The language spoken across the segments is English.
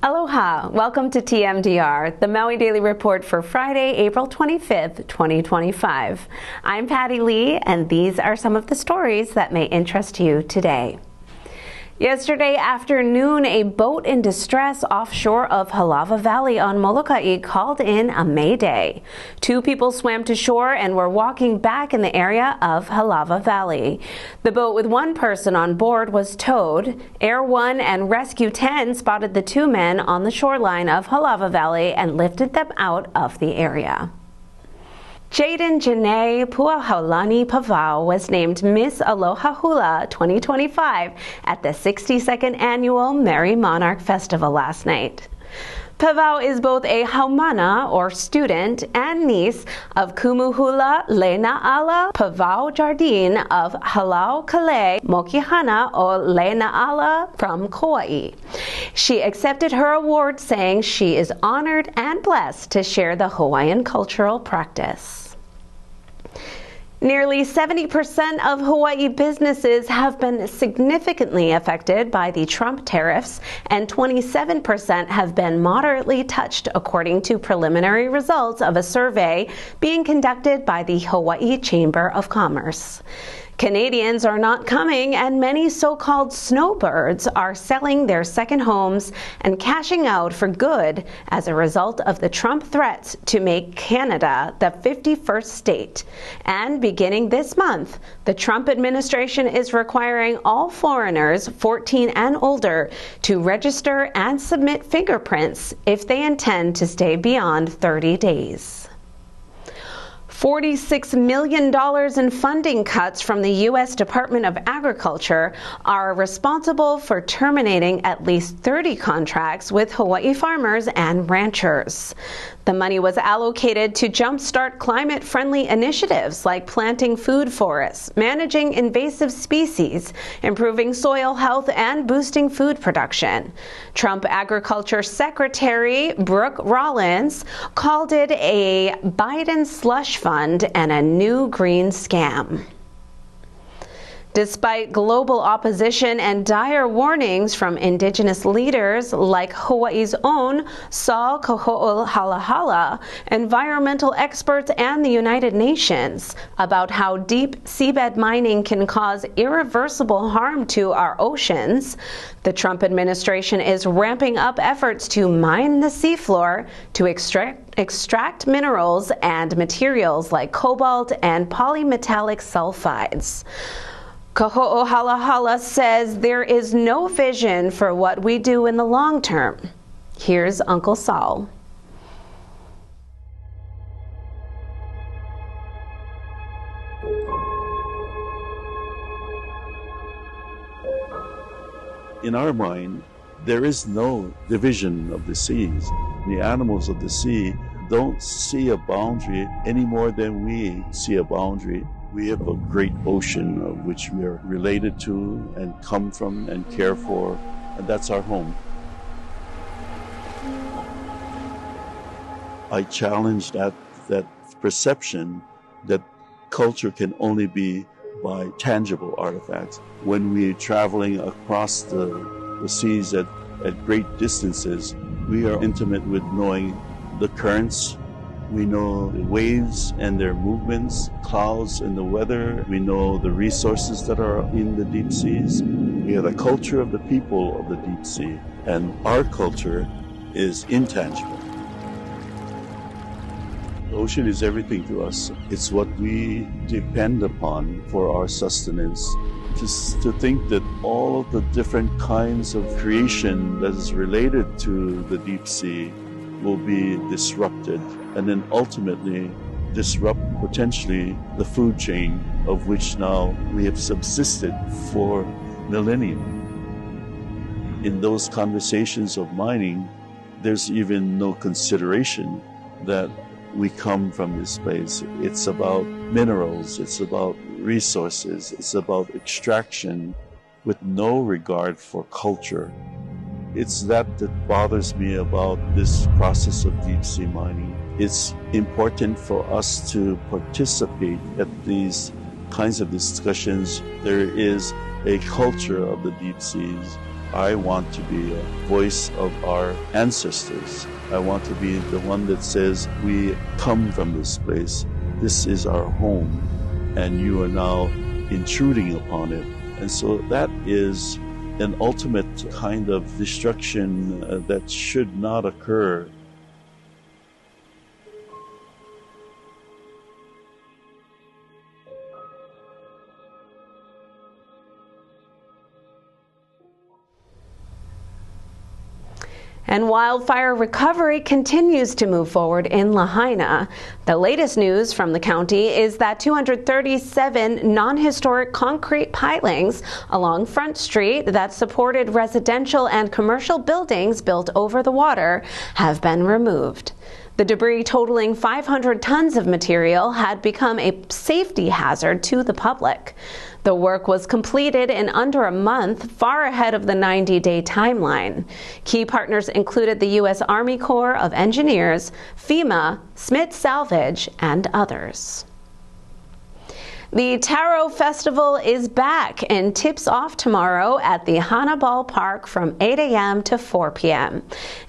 Aloha! Welcome to TMDR, the Maui Daily Report for Friday, April 25th, 2025. I'm Patty Lee, and these are some of the stories that may interest you today. Yesterday afternoon, a boat in distress offshore of Aloha Valley on Molokai called in a mayday. 2 people swam to shore and were walking back in the area of Aloha Valley. The boat with 1 person on board was towed. Air 1 and Rescue 10 spotted the 2 men on the shoreline of Aloha Valley and lifted them out of the area. Jaden Janae Puahaulani Pavao was named Miss Aloha Hula 2025 at the 62nd Annual Merry Monarch Festival last night. Pavao is both a haumana, or student, and niece of Kumuhula Lenaala Pavao Jardine of Halau Kale Mokihana o Lenaala from Kauai. She accepted her award, saying she is honored and blessed to share the Hawaiian cultural practice. Nearly 70% of Hawaii businesses have been significantly affected by the Trump tariffs, and 27% have been moderately touched, according to preliminary results of a survey being conducted by the Hawaii Chamber of Commerce. Canadians are not coming, and many so-called snowbirds are selling their second homes and cashing out for good as a result of the Trump threats to make Canada the 51st state. And beginning this month, the Trump administration is requiring all foreigners 14 and older to register and submit fingerprints if they intend to stay beyond 30 days. $46 million in funding cuts from the U.S. Department of Agriculture are responsible for terminating at least 30 contracts with Hawaii farmers and ranchers. The money was allocated to jumpstart climate-friendly initiatives like planting food forests, managing invasive species, improving soil health, and boosting food production. Trump Agriculture Secretary Brooke Rollins called it a Biden slush fund and a new green scam. Despite global opposition and dire warnings from indigenous leaders like Hawaii's own Saul Koho'olahala, environmental experts, and the United Nations about how deep seabed mining can cause irreversible harm to our oceans, the Trump administration is ramping up efforts to mine the seafloor to extract minerals and materials like cobalt and polymetallic sulfides. Koho'olahala says there is no vision for what we do in the long term. Here's Uncle Saul. In our mind, there is no division of the seas. The animals of the sea don't see a boundary any more than we see a boundary. We have a great ocean of which we are related to and come from and care for, and that's our home. I challenge that perception that culture can only be by tangible artifacts. When we're traveling across the seas at great distances, we are intimate with knowing the currents. We know the waves and their movements, clouds and the weather. We know the resources that are in the deep seas. We are the culture of the people of the deep sea, and our culture is intangible. The ocean is everything to us. It's what we depend upon for our sustenance. Just to think that all of the different kinds of creation that is related to the deep sea will be disrupted, and then ultimately disrupt potentially the food chain of which now we have subsisted for millennia. In those conversations of mining, there's even no consideration that we come from this place. It's about minerals, it's about resources, it's about extraction with no regard for culture. It's that bothers me about this process of deep sea mining. It's important for us to participate at these kinds of discussions. There is a culture of the deep seas, I want to be a voice of our ancestors. I want to be the one that says, we come from this place. This is our home, and you are now intruding upon it. And so that is an ultimate kind of destruction that should not occur. And wildfire recovery continues to move forward in Lahaina. The latest news from the county is that 237 non-historic concrete pilings along Front Street that supported residential and commercial buildings built over the water have been removed. The debris, totaling 500 tons of material, had become a safety hazard to the public. The work was completed in under a month, far ahead of the 90-day timeline. Key partners included the U.S. Army Corps of Engineers, FEMA, Smith Salvage, and others. The Taro Festival is back and tips off tomorrow at the Hana Ballpark from 8 a.m. to 4 p.m.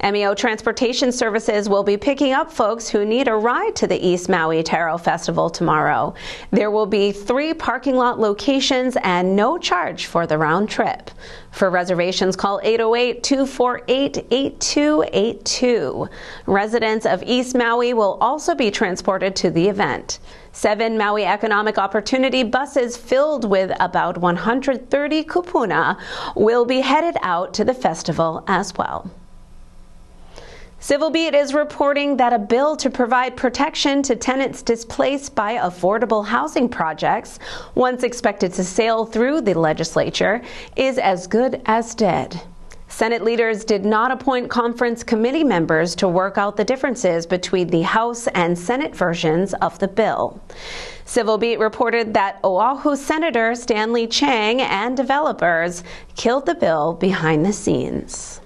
MEO Transportation Services will be picking up folks who need a ride to the East Maui Taro Festival tomorrow. There will be 3 parking lot locations and no charge for the round trip. For reservations, call 808-248-8282. Residents of East Maui will also be transported to the event. 7 Maui Economic Opportunity buses filled with about 130 kupuna will be headed out to the festival as well. Civil Beat is reporting that a bill to provide protection to tenants displaced by affordable housing projects, once expected to sail through the legislature, is as good as dead. Senate leaders did not appoint conference committee members to work out the differences between the House and Senate versions of the bill. Civil Beat reported that Oahu Senator Stanley Chang and developers killed the bill behind the scenes.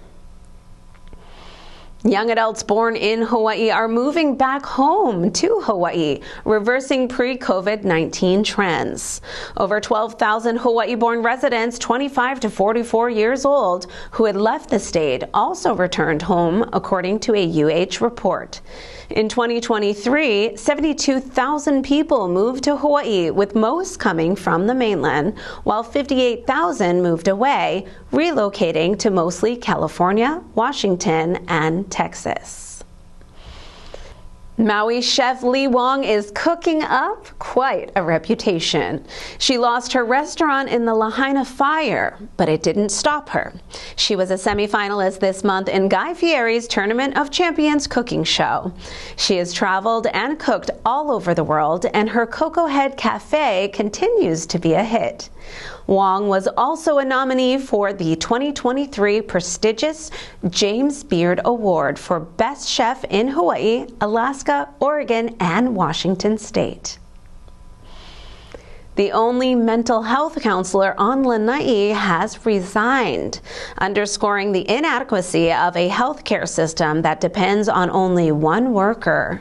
Young adults born in Hawaii are moving back home to Hawaii, reversing pre-COVID-19 trends. Over 12,000 Hawaii-born residents 25 to 44 years old who had left the state also returned home, according to a UH report. In 2023, 72,000 people moved to Hawaii, with most coming from the mainland, while 58,000 moved away, relocating to mostly California, Washington, and Texas. Maui chef Lee Wong is cooking up quite a reputation. She lost her restaurant in the Lahaina fire, but it didn't stop her. She was a semifinalist this month in Guy Fieri's Tournament of Champions cooking show. She has traveled and cooked all over the world, and her Cocoa Head Cafe continues to be a hit. Wong was also a nominee for the 2023 prestigious James Beard Award for Best Chef in Hawaii, Alaska, Oregon, and Washington State. The only mental health counselor on Lanai has resigned, underscoring the inadequacy of a healthcare system that depends on only one worker.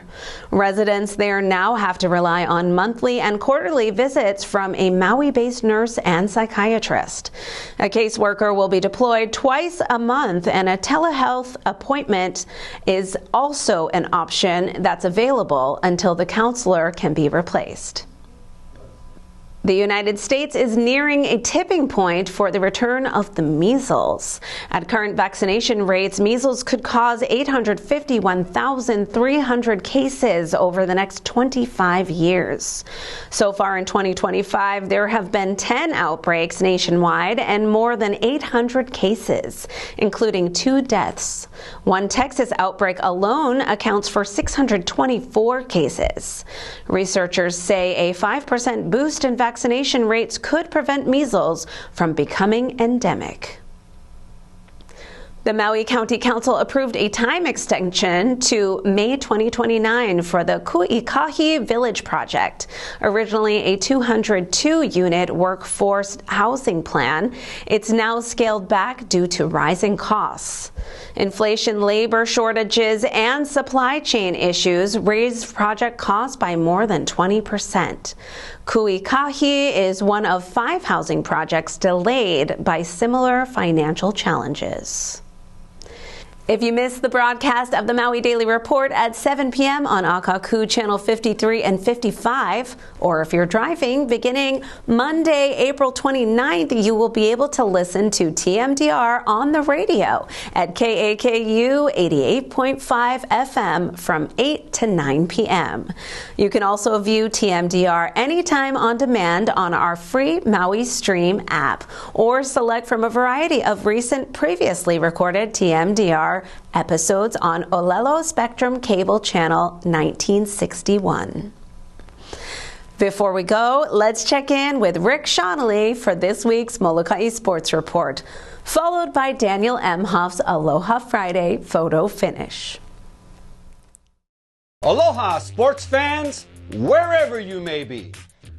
Residents there now have to rely on monthly and quarterly visits from a Maui-based nurse and psychiatrist. A caseworker will be deployed twice a month, and a telehealth appointment is also an option that's available until the counselor can be replaced. The United States is nearing a tipping point for the return of the measles. At current vaccination rates, measles could cause 851,300 cases over the next 25 years. So far in 2025, there have been 10 outbreaks nationwide and more than 800 cases, including 2 deaths. One Texas outbreak alone accounts for 624 cases. Researchers say a 5% boost in vaccination rates could prevent measles from becoming endemic. The Maui County Council approved a time extension to May 2029 for the Ku'ikahi Village project. Originally a 202-unit workforce housing plan, it's now scaled back due to rising costs. Inflation, labor shortages, and supply chain issues raised project costs by more than 20%. Kuikahi is one of 5 housing projects delayed by similar financial challenges. If you missed the broadcast of the Maui Daily Report at 7 p.m. on Akaku Channel 53 and 55, or if you're driving beginning Monday, April 29th, you will be able to listen to TMDR on the radio at KAKU 88.5 FM from 8 to 9 p.m. You can also view TMDR anytime on demand on our free Maui Stream app, or select from a variety of recent previously recorded TMDR episodes on Olelo Spectrum Cable Channel 1961. Before we go, let's check in with Rick Shonley for this week's Molokai Sports Report, followed by Daniel Emhoff's Aloha Friday Photo Finish. Aloha, sports fans, wherever you may be.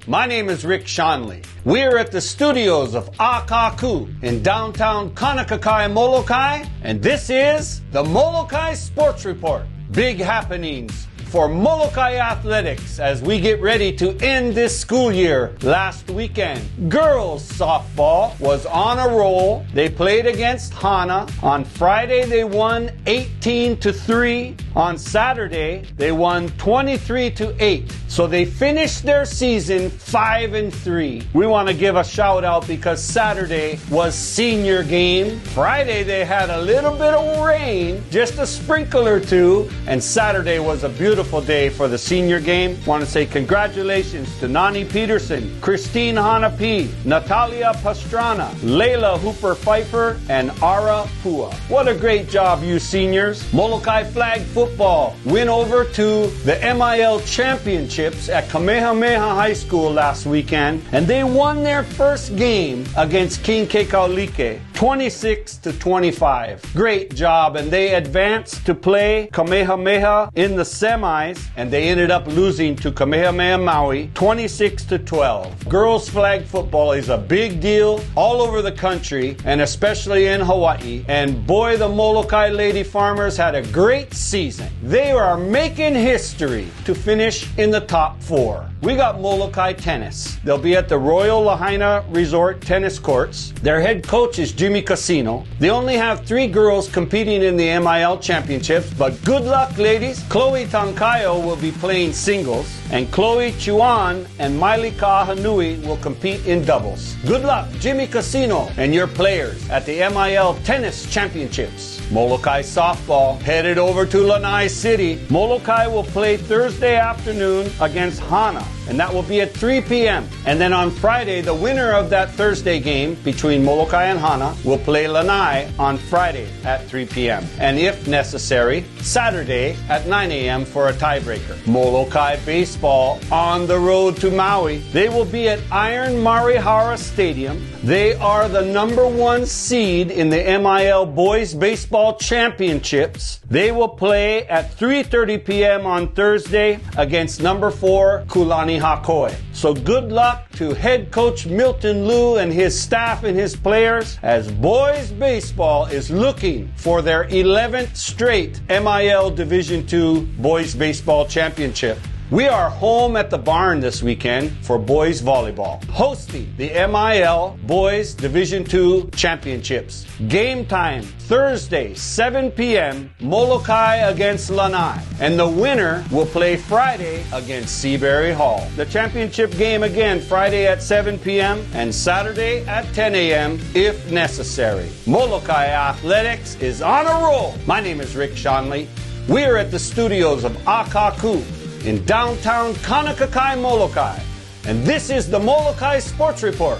My name is Rick Shonley. We are at the studios of Akaku in downtown Kanakakai, Molokai, and this is the Molokai Sports Report. Big happenings for Molokai athletics as we get ready to end this school year. Last weekend, girls softball was on a roll. They played against Hana. On Friday, they won 18-3. On Saturday, they won 23-8. So they finished their season 5-3. We want to give a shout out because Saturday was senior game. Friday, they had a little bit of rain, just a sprinkle or two, and Saturday was a beautiful day for the senior game. Want to say congratulations to Nani Peterson, Christine Hanapi, Natalia Pastrana, Layla Hooper Pfeiffer, and Ara Pua. What a great job, you seniors. Molokai flag football went over to the MIL championships at Kamehameha High School last weekend, and they won their first game against King Kekaulike 26-25. Great job, and they advanced to play Kamehameha in the semis, and they ended up losing to Kamehameha Maui 26-12. Girls flag football is a big deal all over the country, and especially in Hawaii, and boy, the Molokai Lady Farmers had a great season. They are making history to finish in the top 4. We got Molokai tennis. They'll be at the Royal Lahaina Resort tennis courts. Their head coach is Jimmy Casino. They only have 3 girls competing in the MIL championships, but good luck, ladies. Chloe Tankayo will be playing singles, and Chloe Chuan and Maili Kahanui will compete in doubles. Good luck, Jimmy Casino and your players at the MIL tennis championships. Molokai softball headed over to Lanai City. Molokai will play Thursday afternoon against Hana, and that will be at 3 p.m. And then on Friday, the winner of that Thursday game between Molokai and Hana will play Lanai on Friday at 3 p.m. And if necessary, Saturday at 9 a.m. for a tiebreaker. Molokai baseball on the road to Maui. They will be at Iron Marihara Stadium. They are the #1 seed in the MIL Boys Baseball Championships. They will play at 3:30 p.m. on Thursday against #4 Kulani Hakoi. So good luck to head coach Milton Liu and his staff and his players as boys baseball is looking for their 11th straight MIL Division II Boys Baseball Championship. We are home at the barn this weekend for boys volleyball, hosting the MIL Boys Division II Championships. Game time, Thursday, 7 p.m., Molokai against Lanai. And the winner will play Friday against Seabury Hall. The championship game again, Friday at 7 p.m. and Saturday at 10 a.m. if necessary. Molokai Athletics is on a roll. My name is Rick Shonley. We are at the studios of Akaku in downtown Kanakakai, Molokai. And this is the Molokai Sports Report.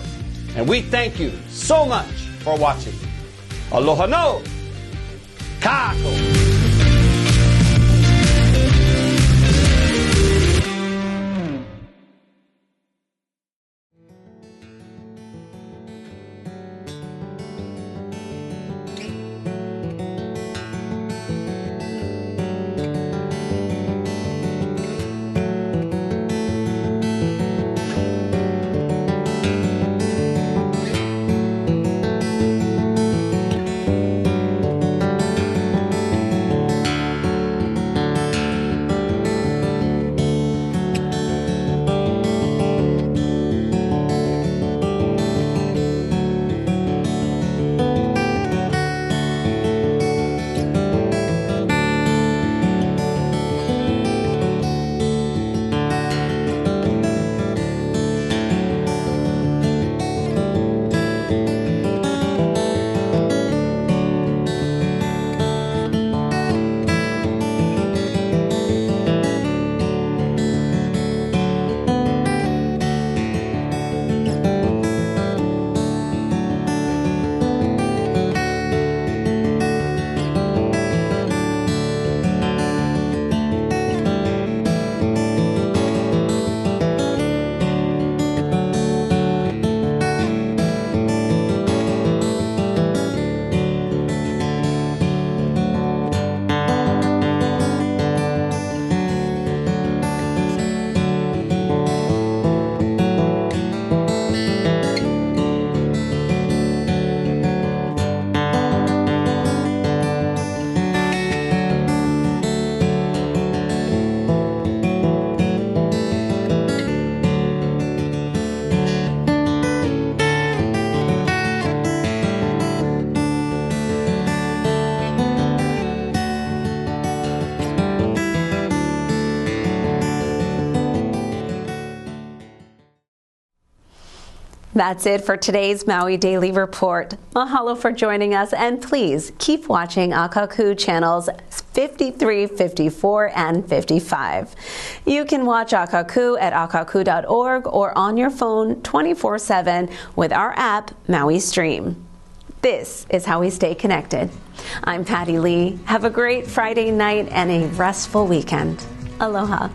And we thank you so much for watching. Aloha no! Kako! That's it for today's Maui Daily Report. Mahalo for joining us, and please keep watching Akaku channels 53, 54, and 55. You can watch Akaku at akaku.org or on your phone 24/7 with our app, Maui Stream. This is how we stay connected. I'm Patty Lee. Have a great Friday night and a restful weekend. Aloha.